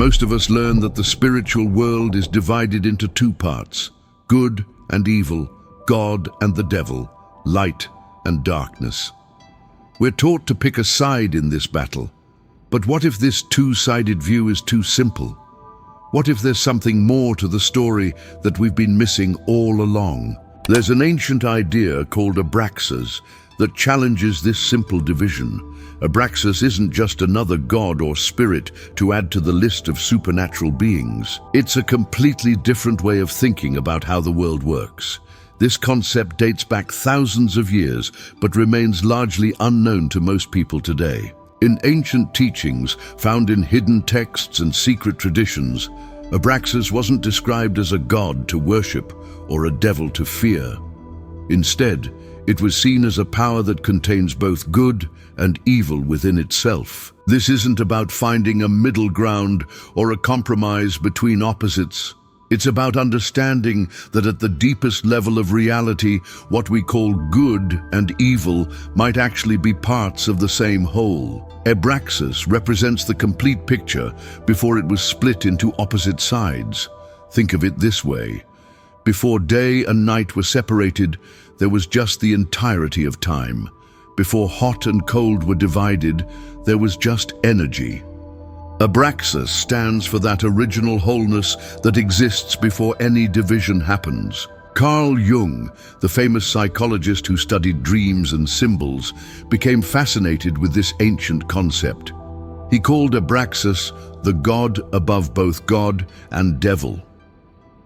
Most of us learn that the spiritual world is divided into two parts: good and evil, God and the devil, light and darkness. We're taught to pick a side in this battle. But what if this two-sided view is too simple? What if there's something more to the story that we've been missing all along? There's an ancient idea called ABRAXAS that challenges this simple division. ABRAXAS isn't just another god or spirit to add to the list of supernatural beings. It's a completely different way of thinking about how the world works. This concept dates back thousands of years, but remains largely unknown to most people today. In ancient teachings, found in hidden texts and secret traditions, ABRAXAS wasn't described as a god to worship or a devil to fear. Instead, it was seen as a power that contains both good and evil within itself. This isn't about finding a middle ground or a compromise between opposites. It's about understanding that at the deepest level of reality, what we call good and evil might actually be parts of the same whole. ABRAXAS represents the complete picture before it was split into opposite sides. Think of it this way. Before day and night were separated, there was just the entirety of time. Before hot and cold were divided, there was just energy. ABRAXAS stands for that original wholeness that exists before any division happens. Carl Jung, the famous psychologist who studied dreams and symbols, became fascinated with this ancient concept. He called ABRAXAS the god above both God and devil.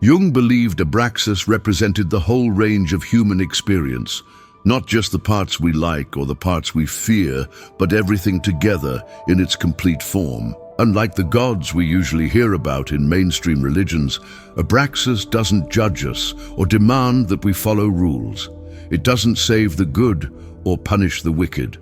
Jung believed ABRAXAS represented the whole range of human experience, not just the parts we like or the parts we fear, but everything together in its complete form. Unlike the gods we usually hear about in mainstream religions, ABRAXAS doesn't judge us or demand that we follow rules. It doesn't save the good or punish the wicked.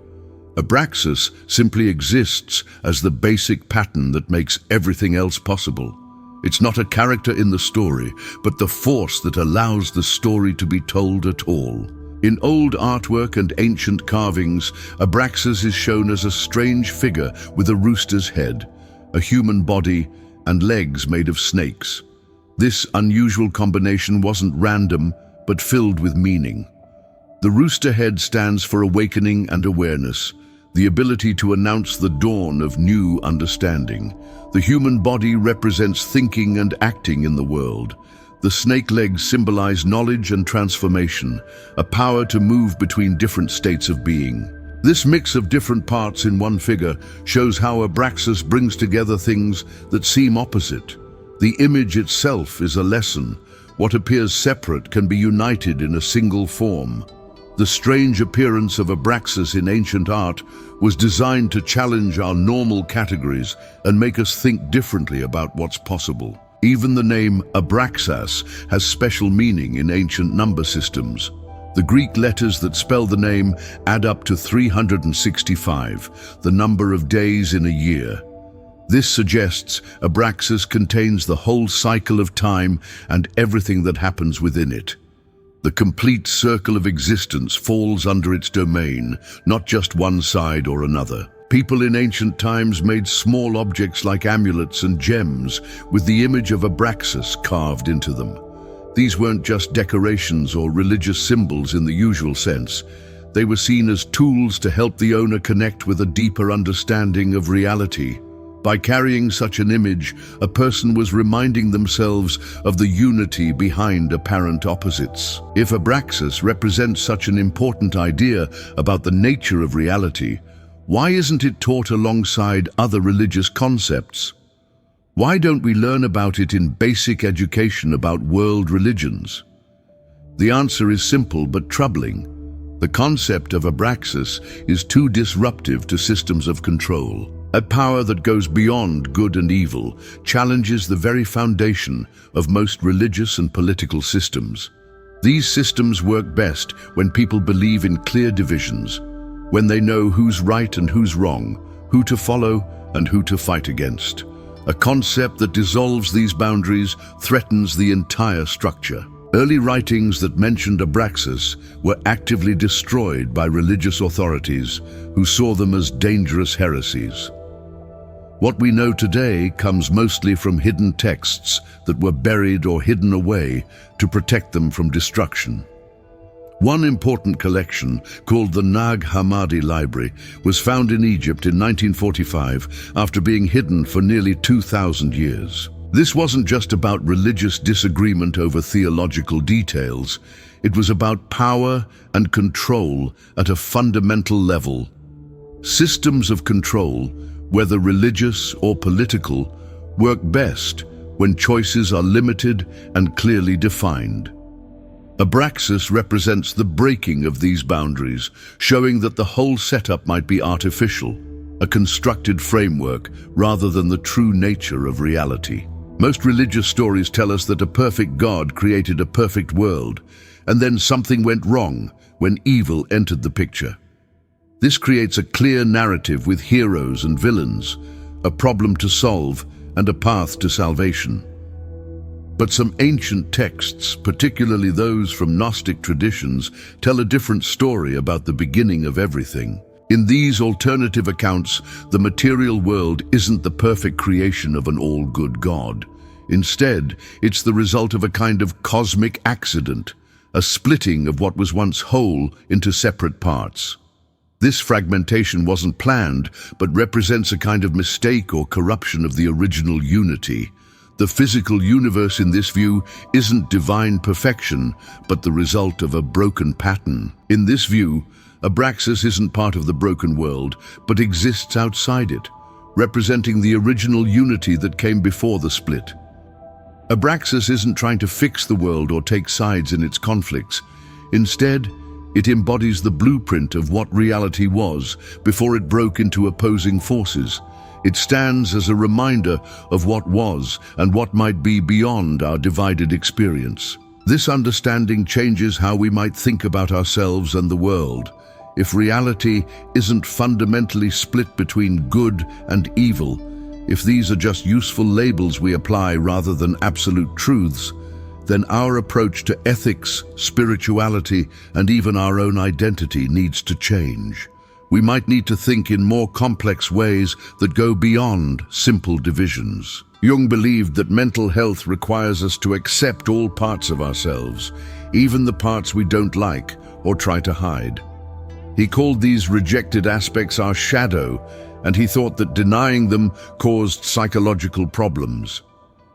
ABRAXAS simply exists as the basic pattern that makes everything else possible. It's not a character in the story, but the force that allows the story to be told at all. In old artwork and ancient carvings, ABRAXAS is shown as a strange figure with a rooster's head, a human body, and legs made of snakes. This unusual combination wasn't random, but filled with meaning. The rooster head stands for awakening and awareness, the ability to announce the dawn of new understanding. The human body represents thinking and acting in the world. The snake legs symbolize knowledge and transformation, a power to move between different states of being. This mix of different parts in one figure shows how ABRAXAS brings together things that seem opposite. The image itself is a lesson. What appears separate can be united in a single form. The strange appearance of ABRAXAS in ancient art was designed to challenge our normal categories and make us think differently about what's possible. Even the name ABRAXAS has special meaning in ancient number systems. The Greek letters that spell the name add up to 365, the number of days in a year. This suggests ABRAXAS contains the whole cycle of time and everything that happens within it. The complete circle of existence falls under its domain, not just one side or another. People in ancient times made small objects like amulets and gems with the image of ABRAXAS carved into them. These weren't just decorations or religious symbols in the usual sense. They were seen as tools to help the owner connect with a deeper understanding of reality. By carrying such an image, a person was reminding themselves of the unity behind apparent opposites. If ABRAXAS represents such an important idea about the nature of reality, why isn't it taught alongside other religious concepts? Why don't we learn about it in basic education about world religions? The answer is simple but troubling. The concept of ABRAXAS is too disruptive to systems of control. A power that goes beyond good and evil challenges the very foundation of most religious and political systems. These systems work best when people believe in clear divisions, when they know who's right and who's wrong, who to follow and who to fight against. A concept that dissolves these boundaries threatens the entire structure. Early writings that mentioned ABRAXAS were actively destroyed by religious authorities who saw them as dangerous heresies. What we know today comes mostly from hidden texts that were buried or hidden away to protect them from destruction. One important collection, called the Nag Hammadi Library, was found in Egypt in 1945 after being hidden for nearly 2,000 years. This wasn't just about religious disagreement over theological details. It was about power and control at a fundamental level. Systems of control, whether religious or political, work best when choices are limited and clearly defined. ABRAXAS represents the breaking of these boundaries, showing that the whole setup might be artificial, a constructed framework rather than the true nature of reality. Most religious stories tell us that a perfect God created a perfect world, and then something went wrong when evil entered the picture. This creates a clear narrative with heroes and villains, a problem to solve and a path to salvation. But some ancient texts, particularly those from Gnostic traditions, tell a different story about the beginning of everything. In these alternative accounts, the material world isn't the perfect creation of an all-good God. Instead, it's the result of a kind of cosmic accident, a splitting of what was once whole into separate parts. This fragmentation wasn't planned, but represents a kind of mistake or corruption of the original unity. The physical universe in this view isn't divine perfection, but the result of a broken pattern. In this view, ABRAXAS isn't part of the broken world, but exists outside it, representing the original unity that came before the split. ABRAXAS isn't trying to fix the world or take sides in its conflicts. Instead, it embodies the blueprint of what reality was before it broke into opposing forces. It stands as a reminder of what was and what might be beyond our divided experience. This understanding changes how we might think about ourselves and the world. If reality isn't fundamentally split between good and evil, if these are just useful labels we apply rather than absolute truths, then our approach to ethics, spirituality, and even our own identity needs to change. We might need to think in more complex ways that go beyond simple divisions. Jung believed that mental health requires us to accept all parts of ourselves, even the parts we don't like or try to hide. He called these rejected aspects our shadow, and he thought that denying them caused psychological problems.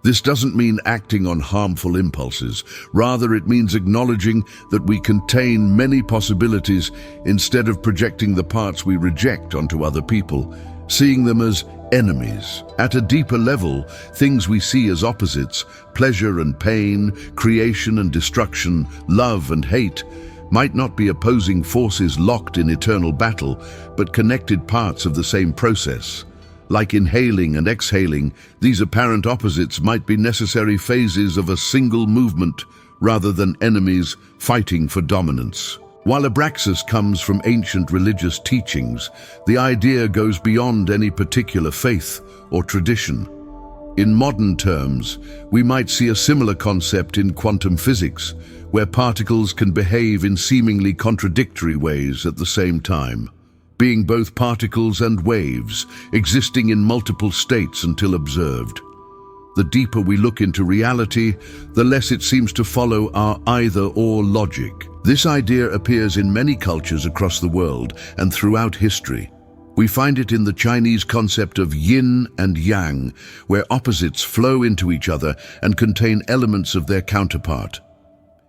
This doesn't mean acting on harmful impulses. Rather, it means acknowledging that we contain many possibilities instead of projecting the parts we reject onto other people, seeing them as enemies. At a deeper level, things we see as opposites, pleasure and pain, creation and destruction, love and hate, might not be opposing forces locked in eternal battle, but connected parts of the same process. Like inhaling and exhaling, these apparent opposites might be necessary phases of a single movement rather than enemies fighting for dominance. While ABRAXAS comes from ancient religious teachings, the idea goes beyond any particular faith or tradition. In modern terms, we might see a similar concept in quantum physics, where particles can behave in seemingly contradictory ways at the same time, being both particles and waves, existing in multiple states until observed. The deeper we look into reality, the less it seems to follow our either-or logic. This idea appears in many cultures across the world and throughout history. We find it in the Chinese concept of yin and yang, where opposites flow into each other and contain elements of their counterpart.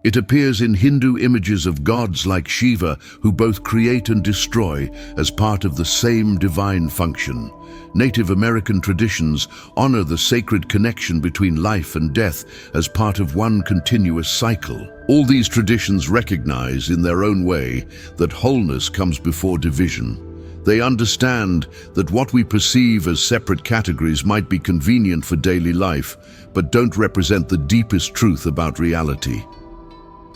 It appears in Hindu images of gods like Shiva, who both create and destroy as part of the same divine function. Native American traditions honor the sacred connection between life and death as part of one continuous cycle. All these traditions recognize, in their own way, that wholeness comes before division. They understand that what we perceive as separate categories might be convenient for daily life, but don't represent the deepest truth about reality.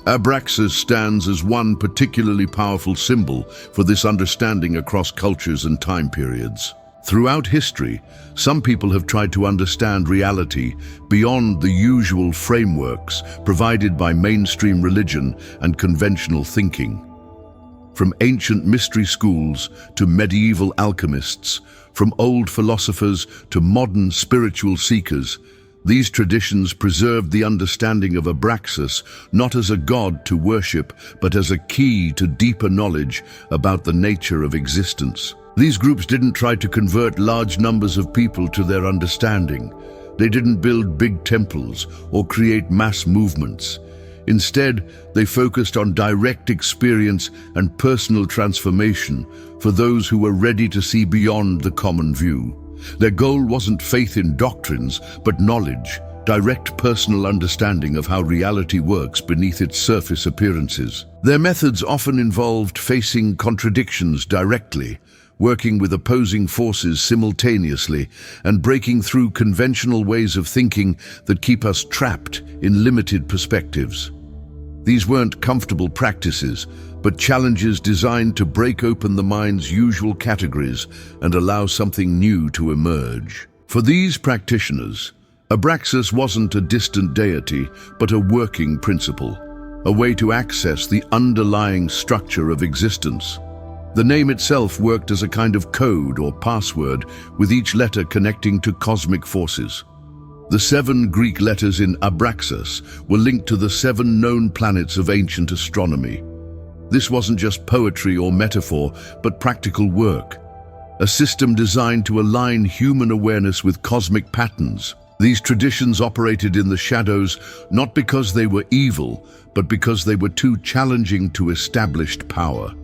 ABRAXAS stands as one particularly powerful symbol for this understanding across cultures and time periods. Throughout history, some people have tried to understand reality beyond the usual frameworks provided by mainstream religion and conventional thinking. From ancient mystery schools to medieval alchemists, from old philosophers to modern spiritual seekers, these traditions preserved the understanding of Abraxas not as a god to worship, but as a key to deeper knowledge about the nature of existence. These groups didn't try to convert large numbers of people to their understanding. They didn't build big temples or create mass movements. Instead, they focused on direct experience and personal transformation for those who were ready to see beyond the common view. Their goal wasn't faith in doctrines, but knowledge, direct personal understanding of how reality works beneath its surface appearances. Their methods often involved facing contradictions directly, working with opposing forces simultaneously, and breaking through conventional ways of thinking that keep us trapped in limited perspectives. These weren't comfortable practices, but challenges designed to break open the mind's usual categories and allow something new to emerge. For these practitioners, Abraxas wasn't a distant deity, but a working principle, a way to access the underlying structure of existence. The name itself worked as a kind of code or password, with each letter connecting to cosmic forces. The 7 Greek letters in Abraxas were linked to the 7 known planets of ancient astronomy. This wasn't just poetry or metaphor, but practical work, a system designed to align human awareness with cosmic patterns. These traditions operated in the shadows not because they were evil, but because they were too challenging to established power.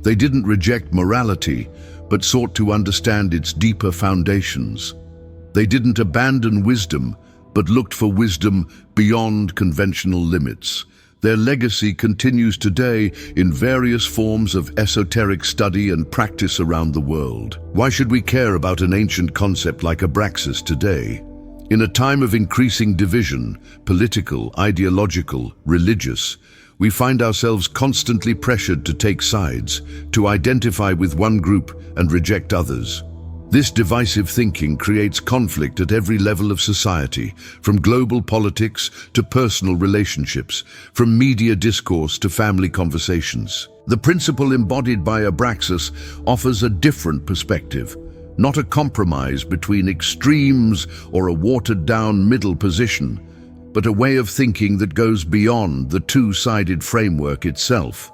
They didn't reject morality, but sought to understand its deeper foundations. They didn't abandon wisdom, but looked for wisdom beyond conventional limits. Their legacy continues today in various forms of esoteric study and practice around the world. Why should we care about an ancient concept like Abraxas today? In a time of increasing division, political, ideological, religious, we find ourselves constantly pressured to take sides, to identify with one group and reject others. This divisive thinking creates conflict at every level of society, from global politics to personal relationships, from media discourse to family conversations. The principle embodied by Abraxas offers a different perspective, not a compromise between extremes or a watered-down middle position, but a way of thinking that goes beyond the two-sided framework itself.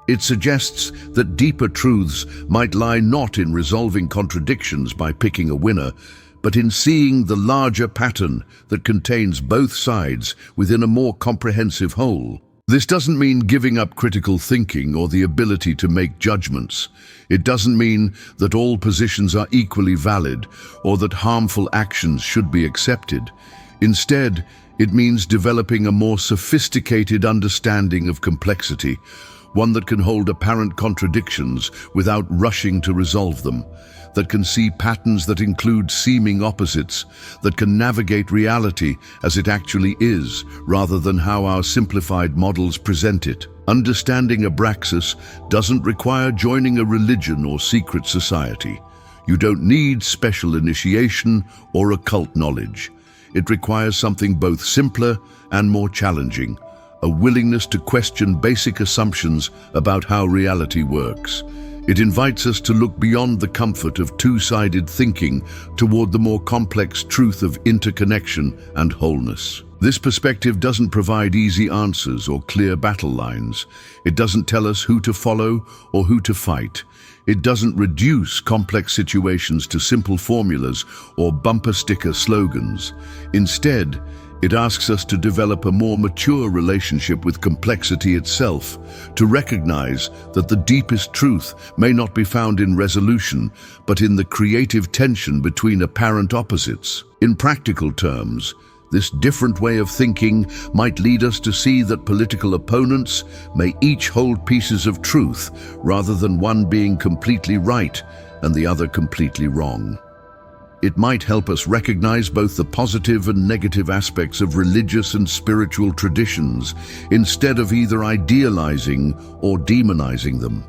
It suggests that deeper truths might lie not in resolving contradictions by picking a winner, but in seeing the larger pattern that contains both sides within a more comprehensive whole. This doesn't mean giving up critical thinking or the ability to make judgments. It doesn't mean that all positions are equally valid or that harmful actions should be accepted. Instead, it means developing a more sophisticated understanding of complexity, one that can hold apparent contradictions without rushing to resolve them, that can see patterns that include seeming opposites, that can navigate reality as it actually is, rather than how our simplified models present it. Understanding Abraxas doesn't require joining a religion or secret society. You don't need special initiation or occult knowledge. It requires something both simpler and more challenging, a willingness to question basic assumptions about how reality works. It invites us to look beyond the comfort of two-sided thinking toward the more complex truth of interconnection and wholeness. This perspective doesn't provide easy answers or clear battle lines. It doesn't tell us who to follow or who to fight. It doesn't reduce complex situations to simple formulas or bumper sticker slogans. Instead, it asks us to develop a more mature relationship with complexity itself, to recognize that the deepest truth may not be found in resolution, but in the creative tension between apparent opposites. In practical terms, this different way of thinking might lead us to see that political opponents may each hold pieces of truth, rather than one being completely right and the other completely wrong. It might help us recognize both the positive and negative aspects of religious and spiritual traditions, instead of either idealizing or demonizing them.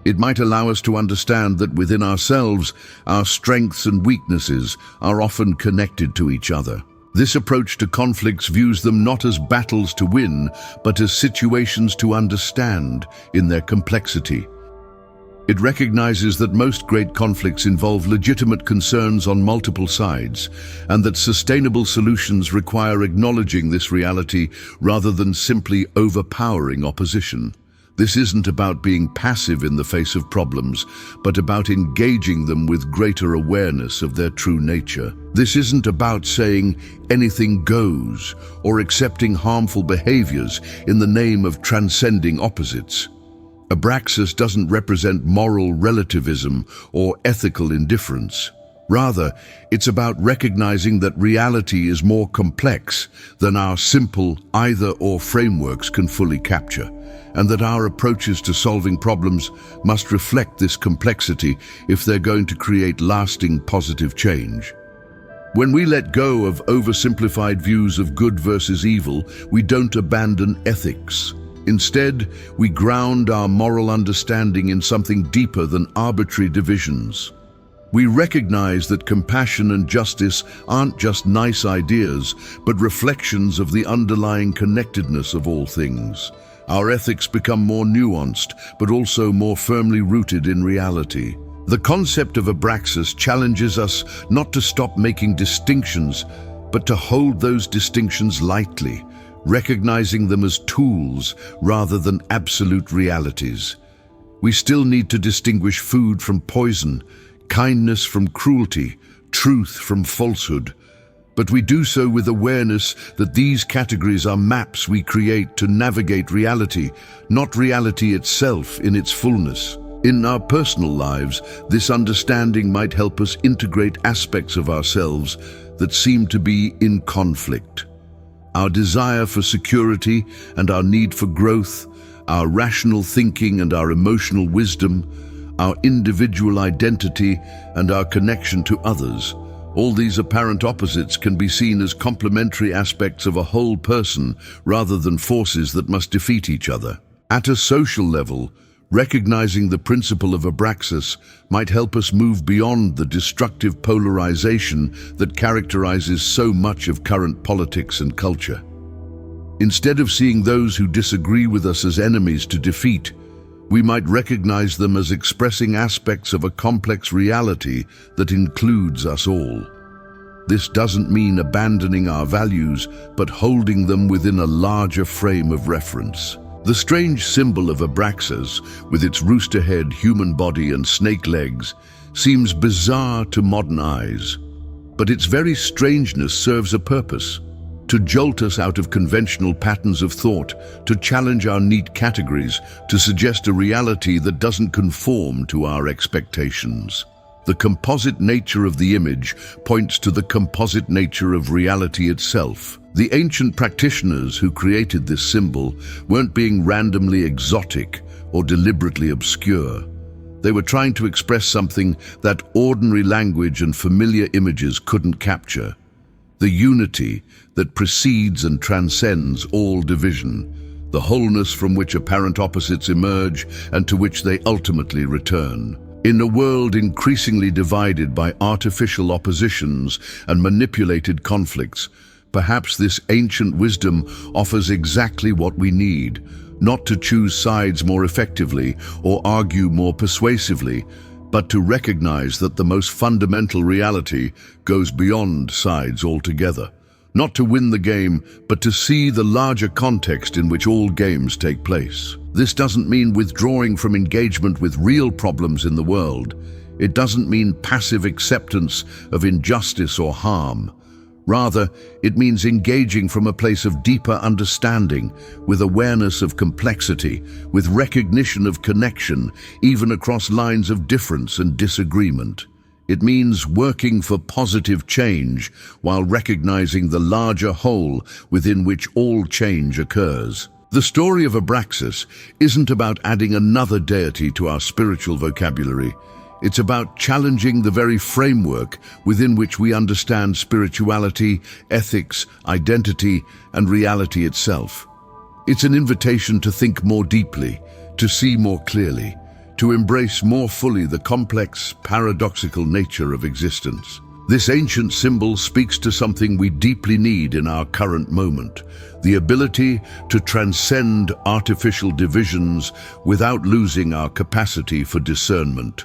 It might allow us to understand that within ourselves, our strengths and weaknesses are often connected to each other. This approach to conflicts views them not as battles to win, but as situations to understand in their complexity. It recognizes that most great conflicts involve legitimate concerns on multiple sides, and that sustainable solutions require acknowledging this reality rather than simply overpowering opposition. This isn't about being passive in the face of problems, but about engaging them with greater awareness of their true nature. This isn't about saying anything goes or accepting harmful behaviors in the name of transcending opposites. ABRAXAS doesn't represent moral relativism or ethical indifference. Rather, it's about recognizing that reality is more complex than our simple either-or frameworks can fully capture, and that our approaches to solving problems must reflect this complexity if they're going to create lasting positive change. When we let go of oversimplified views of good versus evil, we don't abandon ethics. Instead, we ground our moral understanding in something deeper than arbitrary divisions. We recognize that compassion and justice aren't just nice ideas, but reflections of the underlying connectedness of all things. Our ethics become more nuanced, but also more firmly rooted in reality. The concept of ABRAXAS challenges us not to stop making distinctions, but to hold those distinctions lightly, recognizing them as tools rather than absolute realities. We still need to distinguish food from poison, kindness from cruelty, truth from falsehood. But we do so with awareness that these categories are maps we create to navigate reality, not reality itself in its fullness. In our personal lives, this understanding might help us integrate aspects of ourselves that seem to be in conflict. Our desire for security and our need for growth, our rational thinking and our emotional wisdom, our individual identity and our connection to others. All these apparent opposites can be seen as complementary aspects of a whole person rather than forces that must defeat each other. At a social level, recognizing the principle of ABRAXAS might help us move beyond the destructive polarization that characterizes so much of current politics and culture. Instead of seeing those who disagree with us as enemies to defeat, we might recognize them as expressing aspects of a complex reality that includes us all. This doesn't mean abandoning our values, but holding them within a larger frame of reference. The strange symbol of ABRAXAS, with its rooster head, human body and snake legs, seems bizarre to modern eyes. But its very strangeness serves a purpose: to jolt us out of conventional patterns of thought, to challenge our neat categories, to suggest a reality that doesn't conform to our expectations. The composite nature of the image points to the composite nature of reality itself. The ancient practitioners who created this symbol weren't being randomly exotic or deliberately obscure. They were trying to express something that ordinary language and familiar images couldn't capture: the unity that precedes and transcends all division, the wholeness from which apparent opposites emerge and to which they ultimately return. In a world increasingly divided by artificial oppositions and manipulated conflicts, perhaps this ancient wisdom offers exactly what we need: not to choose sides more effectively or argue more persuasively, but to recognize that the most fundamental reality goes beyond sides altogether. Not to win the game, but to see the larger context in which all games take place. This doesn't mean withdrawing from engagement with real problems in the world. It doesn't mean passive acceptance of injustice or harm. Rather, it means engaging from a place of deeper understanding, with awareness of complexity, with recognition of connection, even across lines of difference and disagreement. It means working for positive change while recognizing the larger whole within which all change occurs. The story of ABRAXAS isn't about adding another deity to our spiritual vocabulary. It's about challenging the very framework within which we understand spirituality, ethics, identity, and reality itself. It's an invitation to think more deeply, to see more clearly, to embrace more fully the complex, paradoxical nature of existence. This ancient symbol speaks to something we deeply need in our current moment, the ability to transcend artificial divisions without losing our capacity for discernment,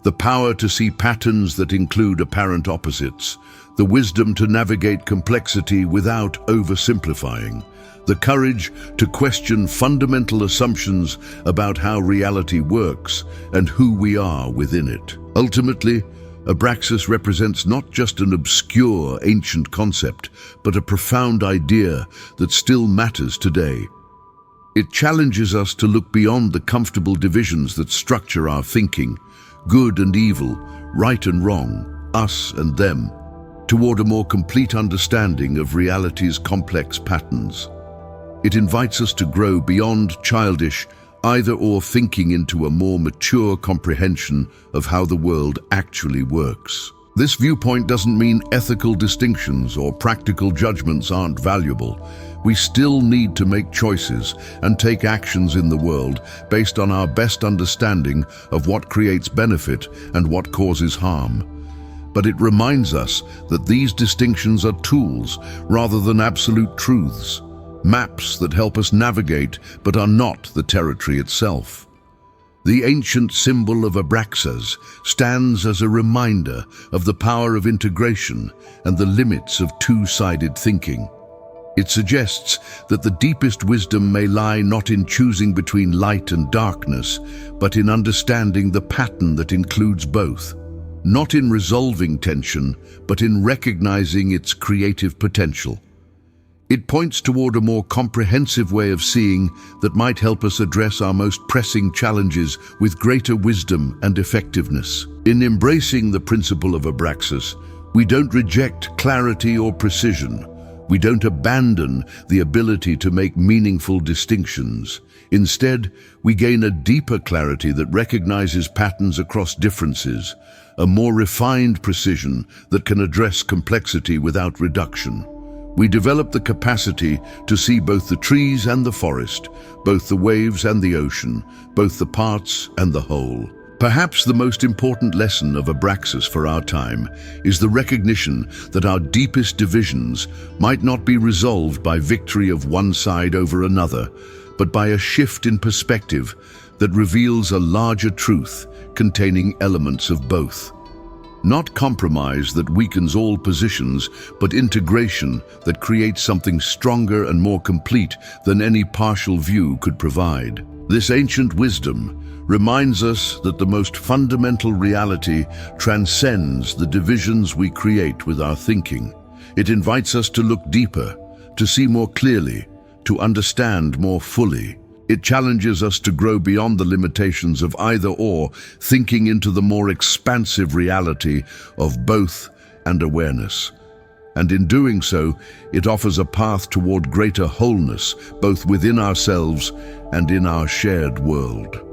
the power to see patterns that include apparent opposites, the wisdom to navigate complexity without oversimplifying, the courage to question fundamental assumptions about how reality works and who we are within it. Ultimately, ABRAXAS represents not just an obscure ancient concept, but a profound idea that still matters today. It challenges us to look beyond the comfortable divisions that structure our thinking, good and evil, right and wrong, us and them, toward a more complete understanding of reality's complex patterns. It invites us to grow beyond childish, either-or thinking into a more mature comprehension of how the world actually works. This viewpoint doesn't mean ethical distinctions or practical judgments aren't valuable. We still need to make choices and take actions in the world based on our best understanding of what creates benefit and what causes harm. But it reminds us that these distinctions are tools rather than absolute truths, maps that help us navigate but are not the territory itself. The ancient symbol of ABRAXAS stands as a reminder of the power of integration and the limits of two-sided thinking. It suggests that the deepest wisdom may lie not in choosing between light and darkness, but in understanding the pattern that includes both. Not in resolving tension, but in recognizing its creative potential. It points toward a more comprehensive way of seeing that might help us address our most pressing challenges with greater wisdom and effectiveness. In embracing the principle of ABRAXAS, we don't reject clarity or precision. We don't abandon the ability to make meaningful distinctions. Instead, we gain a deeper clarity that recognizes patterns across differences, a more refined precision that can address complexity without reduction. We develop the capacity to see both the trees and the forest, both the waves and the ocean, both the parts and the whole. Perhaps the most important lesson of ABRAXAS for our time is the recognition that our deepest divisions might not be resolved by victory of one side over another, but by a shift in perspective that reveals a larger truth containing elements of both. Not compromise that weakens all positions, but integration that creates something stronger and more complete than any partial view could provide. This ancient wisdom reminds us that the most fundamental reality transcends the divisions we create with our thinking. It invites us to look deeper, to see more clearly, to understand more fully. It challenges us to grow beyond the limitations of either-or, thinking into the more expansive reality of both and awareness. And in doing so, it offers a path toward greater wholeness, both within ourselves and in our shared world.